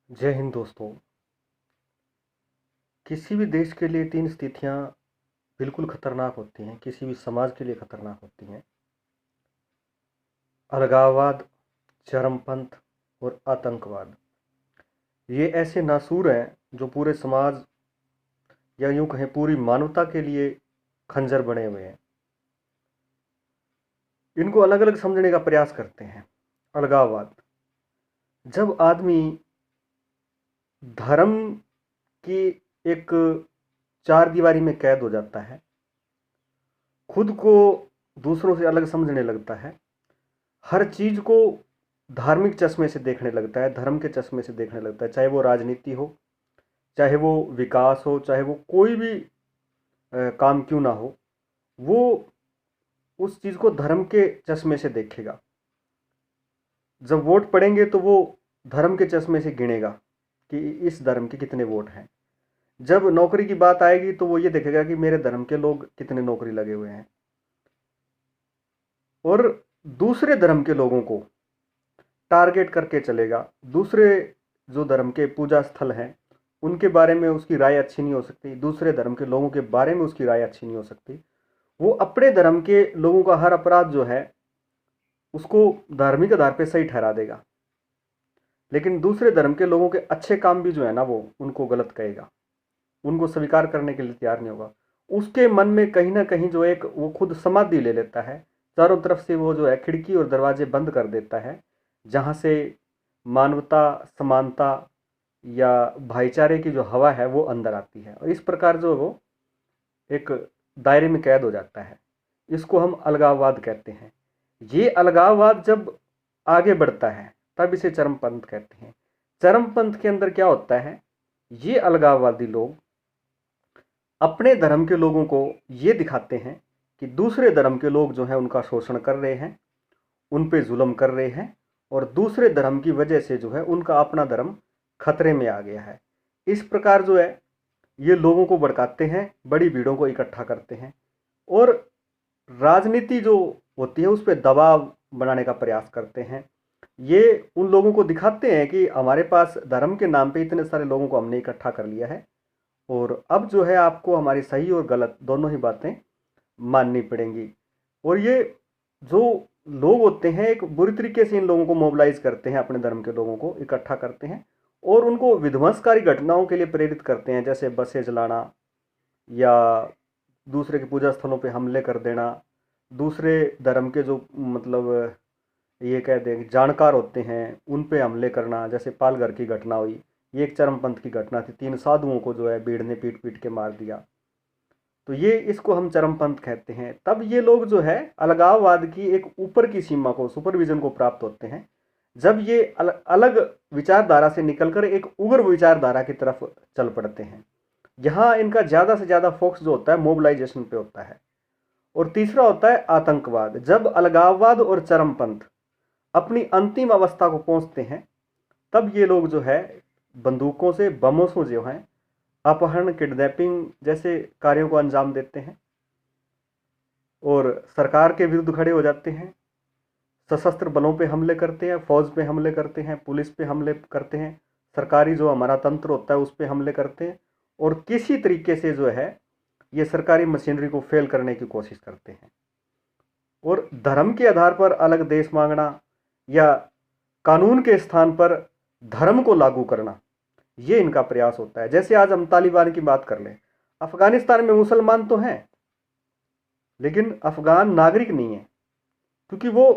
जय हिंद दोस्तों। किसी भी देश के लिए तीन स्थितियां बिल्कुल खतरनाक होती हैं, किसी भी समाज के लिए खतरनाक होती हैं। अलगाववाद, चरमपंथ और आतंकवाद। ये ऐसे नासूर हैं जो पूरे समाज या यूं कहें पूरी मानवता के लिए खंजर बने हुए हैं। इनको अलग अलग समझने का प्रयास करते हैं। अलगाववाद, जब आदमी धर्म की एक चार दीवारी में कैद हो जाता है, खुद को दूसरों से अलग समझने लगता है, हर चीज को धार्मिक चश्मे से देखने लगता है, धर्म के चश्मे से देखने लगता है, चाहे वो राजनीति हो, चाहे वो विकास हो, चाहे वो कोई भी काम क्यों ना हो, वो उस चीज को धर्म के चश्मे से देखेगा। जब वोट पड़ेंगे तो वो धर्म के चश्मे से गिनेगा कि इस धर्म के कितने वोट हैं। जब नौकरी की बात आएगी तो वो ये देखेगा कि मेरे धर्म के लोग कितने नौकरी लगे हुए हैं, और दूसरे धर्म के लोगों को टारगेट करके चलेगा। दूसरे जो धर्म के पूजा स्थल हैं उनके बारे में उसकी राय अच्छी नहीं हो सकती, दूसरे धर्म के लोगों के बारे में उसकी राय अच्छी नहीं हो सकती। वो अपने धर्म के लोगों का हर अपराध जो है उसको धार्मिक आधार पर सही ठहरा देगा, लेकिन दूसरे धर्म के लोगों के अच्छे काम भी जो है ना वो उनको गलत कहेगा, उनको स्वीकार करने के लिए तैयार नहीं होगा। उसके मन में कहीं ना कहीं जो एक वो खुद समाधि ले लेता है, चारों तरफ से वो जो है खिड़की और दरवाजे बंद कर देता है, जहाँ से मानवता, समानता या भाईचारे की जो हवा है वो अंदर आती है, और इस प्रकार जो वो एक दायरे में कैद हो जाता है। इसको हम अलगाववाद कहते हैं। ये अलगाववाद जब आगे बढ़ता है तब इसे चरमपंथ कहते हैं। चरमपंथ के अंदर क्या होता है, ये अलगाववादी लोग अपने धर्म के लोगों को ये दिखाते हैं कि दूसरे धर्म के लोग जो हैं उनका शोषण कर रहे हैं, उन पे जुल्म कर रहे हैं, और दूसरे धर्म की वजह से जो है उनका अपना धर्म खतरे में आ गया है। इस प्रकार जो है ये लोगों को भड़काते हैं, बड़ी भीड़ों को इकट्ठा करते हैं, और राजनीति जो होती है उस पर दबाव बनाने का प्रयास करते हैं। ये उन लोगों को दिखाते हैं कि हमारे पास धर्म के नाम पे इतने सारे लोगों को हमने इकट्ठा कर लिया है, और अब जो है आपको हमारी सही और गलत दोनों ही बातें माननी पड़ेंगी। और ये जो लोग होते हैं एक बुरी तरीके से इन लोगों को मोबिलाइज करते हैं, अपने धर्म के लोगों को इकट्ठा करते हैं और उनको विध्वंसकारी घटनाओं के लिए प्रेरित करते हैं, जैसे बसें जलाना या दूसरे के पूजा स्थलों पे हमले कर देना, दूसरे धर्म के जो मतलब ये कह दें जानकार होते हैं उन पे हमले करना, जैसे पालघर की घटना हुई। ये एक चरमपंथ की घटना थी, 3 साधुओं को जो है भीड़ ने पीट पीट के मार दिया। तो ये इसको हम चरमपंथ कहते हैं। तब ये लोग जो है अलगाववाद की एक ऊपर की सीमा को, सुपरविजन को प्राप्त होते हैं, जब ये अलग विचारधारा से निकलकर एक उग्र विचारधारा की तरफ चल पड़ते हैं। यहाँ इनका ज़्यादा से ज़्यादा फोकस जो होता है मोबिलाइजेशन पे होता है। और तीसरा होता है आतंकवाद। जब अलगाववाद और चरमपंथ अपनी अंतिम अवस्था को पहुंचते हैं तब ये लोग जो है बंदूकों से, बमों से जो है अपहरण, किडनैपिंग जैसे कार्यों को अंजाम देते हैं और सरकार के विरुद्ध खड़े हो जाते हैं, सशस्त्र बलों पे हमले करते हैं, फौज पे हमले करते हैं, पुलिस पे हमले करते हैं, सरकारी जो हमारा तंत्र होता है उस पे हमले करते हैं, और किसी तरीके से जो है ये सरकारी मशीनरी को फेल करने की कोशिश करते हैं। और धर्म के आधार पर अलग देश मांगना या कानून के स्थान पर धर्म को लागू करना, ये इनका प्रयास होता है। जैसे आज हम तालिबान की बात कर लें, अफगानिस्तान में मुसलमान तो हैं लेकिन अफगान नागरिक नहीं है, क्योंकि वो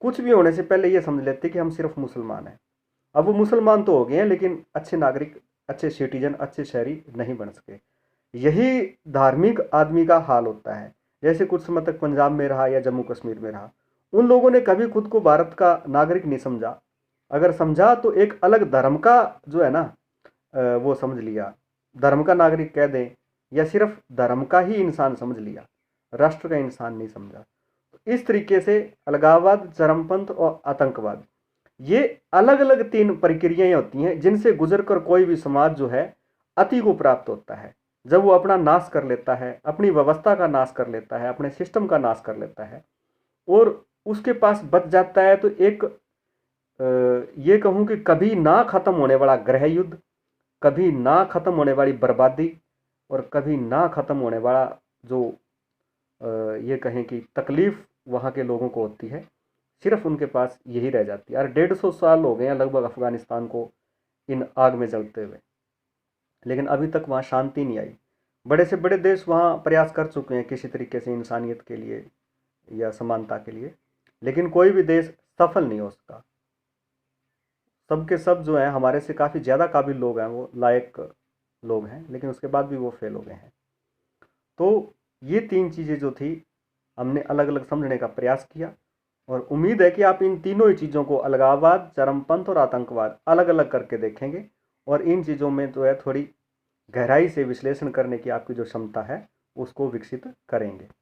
कुछ भी होने से पहले ये समझ लेते कि हम सिर्फ मुसलमान हैं। अब वो मुसलमान तो हो गए हैं लेकिन अच्छे नागरिक, अच्छे सिटीजन, अच्छे शहरी नहीं बन सके। यही धार्मिक आदमी का हाल होता है। जैसे कुछ समय तक पंजाब में रहा या जम्मू कश्मीर में रहा, उन लोगों ने कभी खुद को भारत का नागरिक नहीं समझा। अगर समझा तो एक अलग धर्म का जो है ना वो समझ लिया, धर्म का नागरिक कह दें, या सिर्फ धर्म का ही इंसान समझ लिया, राष्ट्र का इंसान नहीं समझा। इस तरीके से अलगाववाद, चरमपंथ और आतंकवाद, ये अलग अलग 3 प्रक्रियाएं होती हैं जिनसे गुजर कर कोई भी समाज जो है अति को प्राप्त होता है। जब वो अपना नाश कर लेता है, अपनी व्यवस्था का नाश कर लेता है, अपने सिस्टम का नाश कर लेता है, और उसके पास बच जाता है तो एक ये कहूँ कि कभी ना ख़त्म होने वाला गृह युद्ध, कभी ना ख़त्म होने वाली बर्बादी और कभी ना ख़त्म होने वाला जो ये कहें कि तकलीफ़ वहाँ के लोगों को होती है, सिर्फ उनके पास यही रह जाती है। और 150 साल हो गए हैं लगभग अफ़गानिस्तान को इन आग में जलते हुए, लेकिन अभी तक वहाँ शांति नहीं आई। बड़े से बड़े देश वहाँ प्रयास कर चुके हैं किसी तरीके से इंसानियत के लिए या समानता के लिए, लेकिन कोई भी देश सफल नहीं हो सका। सब के सब जो हैं हमारे से काफ़ी ज़्यादा काबिल लोग हैं, वो लायक लोग हैं, लेकिन उसके बाद भी वो फेल हो गए हैं। तो ये 3 चीज़ें जो थी हमने अलग अलग समझने का प्रयास किया, और उम्मीद है कि आप इन तीनों ही चीज़ों को, अलगाववाद, चरमपंथ और आतंकवाद, अलग अलग करके देखेंगे और इन चीज़ों में जो है थोड़ी गहराई से विश्लेषण करने की आपकी जो क्षमता है उसको विकसित करेंगे।